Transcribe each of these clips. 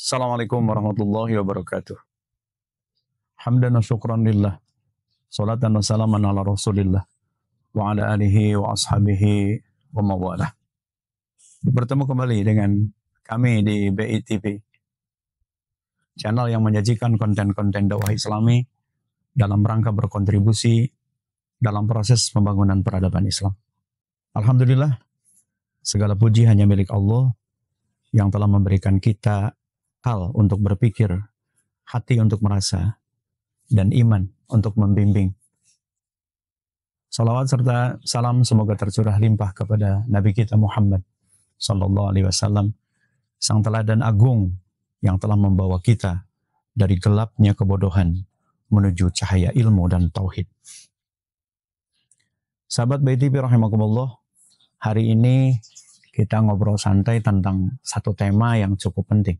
Assalamualaikum warahmatullahi wabarakatuh. Hamdan wa syukran lillah. Salatan wa salaman ala rasulillah. Wa ala alihi wa ashabihi wa mawalah. Bertemu kembali dengan kami di BITV. Channel yang menyajikan konten-konten dakwah Islami dalam rangka berkontribusi dalam proses pembangunan peradaban Islam. Alhamdulillah, segala puji hanya milik Allah yang telah memberikan kita hal untuk berpikir, hati untuk merasa, dan iman untuk membimbing. Salawat serta salam semoga tercurah limpah kepada Nabi kita Muhammad Sallallahu Alaihi Wasallam, sang teladan agung yang telah membawa kita dari gelapnya kebodohan menuju cahaya ilmu dan tauhid. Sahabat BITV rahimakumullah, hari ini kita ngobrol santai tentang satu tema yang cukup penting.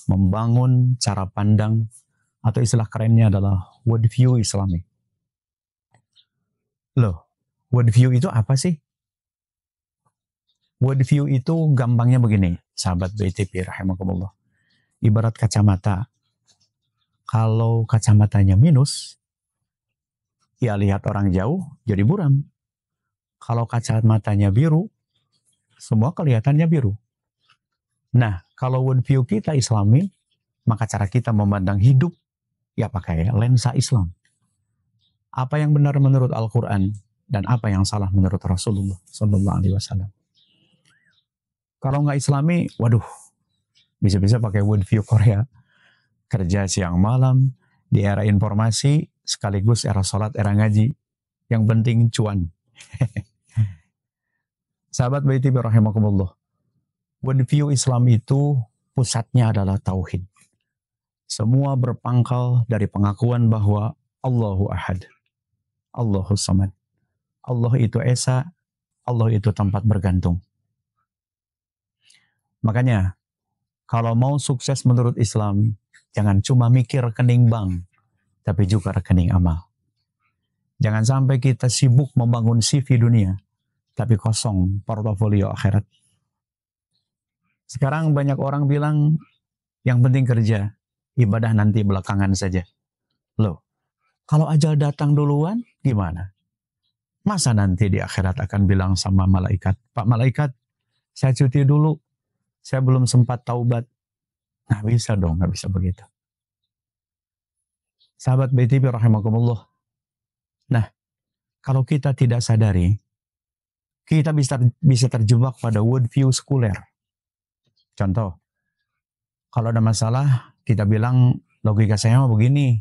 Membangun cara pandang atau istilah kerennya adalah worldview Islami. Loh, worldview itu apa sih? Worldview itu gampangnya begini, sahabat BITV rahimakumullah. Ibarat kacamata. Kalau kacamatanya minus, ya lihat orang jauh jadi buram. Kalau kacamatanya biru, semua kelihatannya biru. Nah, kalau worldview kita Islami, maka cara kita memandang hidup, ya pakai lensa Islam. Apa yang benar menurut Al-Quran, dan apa yang salah menurut Rasulullah Sallallahu Alaihi Wasallam. Kalau nggak Islami, waduh, bisa-bisa pakai worldview Korea. Kerja siang malam, di era informasi, sekaligus era sholat, era ngaji. Yang penting cuan. Sahabat BITV rahimakumullah. Worldview Islam itu pusatnya adalah tauhid. Semua berpangkal dari pengakuan bahwa Allahu Ahad, Allahu Samad. Allah itu Esa, Allah itu tempat bergantung. Makanya, kalau mau sukses menurut Islam, jangan cuma mikir rekening bank, tapi juga rekening amal. Jangan sampai kita sibuk membangun CV dunia, tapi kosong portofolio akhirat. Sekarang banyak orang bilang, yang penting kerja, ibadah nanti belakangan saja. Loh, kalau ajal datang duluan, gimana? Masa nanti di akhirat akan bilang sama malaikat, Pak malaikat, saya cuti dulu, saya belum sempat taubat. Nggak bisa dong, nggak bisa begitu. Sahabat BITV rahimakumullah. Nah, kalau kita tidak sadari, kita bisa terjebak pada worldview sekuler. Contoh, kalau ada masalah, kita bilang logika saya mah begini.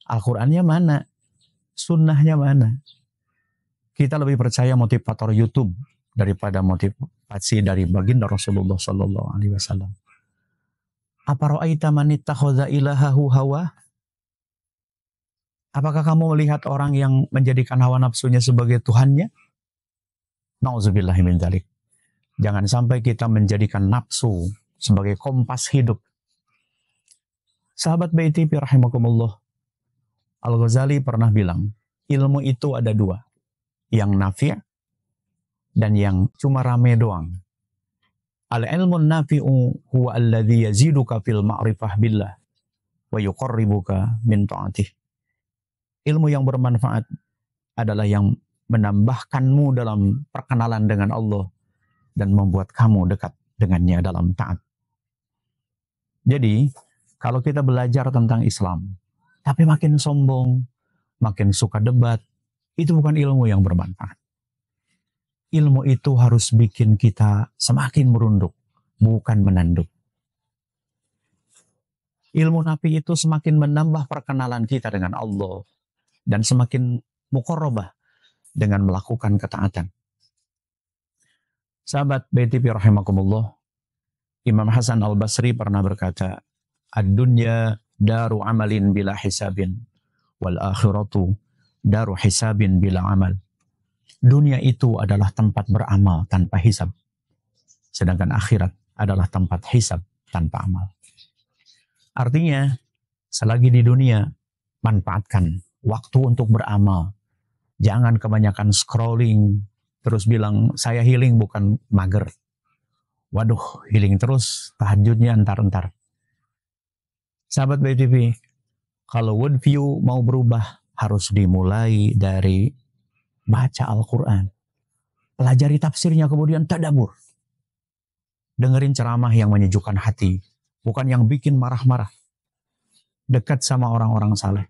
Al-Qur'annya mana? Sunnahnya mana? Kita lebih percaya motivator YouTube daripada motivasi dari baginda Rasulullah Sallallahu Alaihi Wasallam. Apa ra'aita man ittakhadha ilahahu hawa? Apakah kamu melihat orang yang menjadikan hawa nafsunya sebagai Tuhannya? Nauzubillahi min dzalik. Jangan sampai kita menjadikan nafsu sebagai kompas hidup. Sahabat BITV rahimakumullah. Al-Ghazali pernah bilang, ilmu itu ada dua. Yang nafi' dan yang cuma rame doang. Al-ilmu nafi'u huwa alladhi yaziduka fil ma'rifah billah wa yuqarribuka min ta'atih. Ilmu yang bermanfaat adalah yang menambahkanmu dalam perkenalan dengan Allah dan membuat kamu dekat dengannya dalam taat. Jadi, kalau kita belajar tentang Islam, tapi makin sombong, makin suka debat, itu bukan ilmu yang bermanfaat. Ilmu itu harus bikin kita semakin merunduk, bukan menanduk. Ilmu nafi itu semakin menambah perkenalan kita dengan Allah dan semakin muqarrabah dengan melakukan ketaatan. Sahabat BITV rahimakumullah, Imam Hasan Al-Basri pernah berkata, ad-dunya daru amalin bila hisabin, wal akhiratu daru hisabin bila amal. Dunia itu adalah tempat beramal tanpa hisab. Sedangkan akhirat adalah tempat hisab tanpa amal. Artinya, selagi di dunia, manfaatkan waktu untuk beramal. Jangan kebanyakan scrolling, terus bilang saya healing bukan mager. Waduh, healing terus, tahajudnya entar-entar. Sahabat BTV, kalau worldview mau berubah, harus dimulai dari baca Al-Quran. Pelajari tafsirnya, kemudian tadabbur. Dengerin ceramah yang menyejukkan hati, bukan yang bikin marah-marah. Dekat sama orang-orang saleh.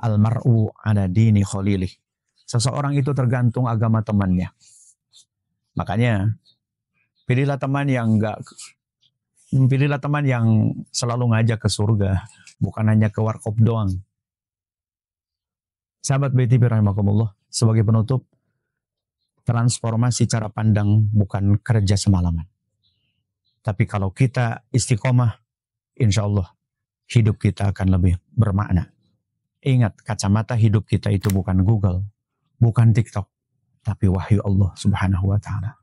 Almar'u ala dini khalilih. Seseorang itu tergantung agama temannya. Makanya pilihlah teman yang selalu ngajak ke surga, bukan hanya ke warkop doang. Sahabat BTV rahimakumullah, sebagai penutup, transformasi cara pandang bukan kerja semalaman. Tapi kalau kita istiqomah, insya Allah hidup kita akan lebih bermakna. Ingat, kacamata hidup kita itu bukan Google, bukan TikTok, tapi wahyu Allah Subhanahu wa ta'ala.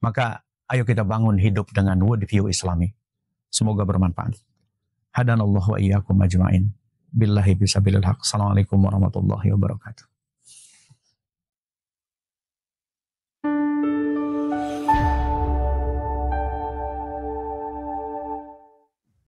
Maka ayo kita bangun hidup dengan worldview Islami. Semoga bermanfaat. Hadanallahu wa iyyakum ajma'in. Billahi bisabilil haq. Assalamualaikum warahmatullahi wabarakatuh.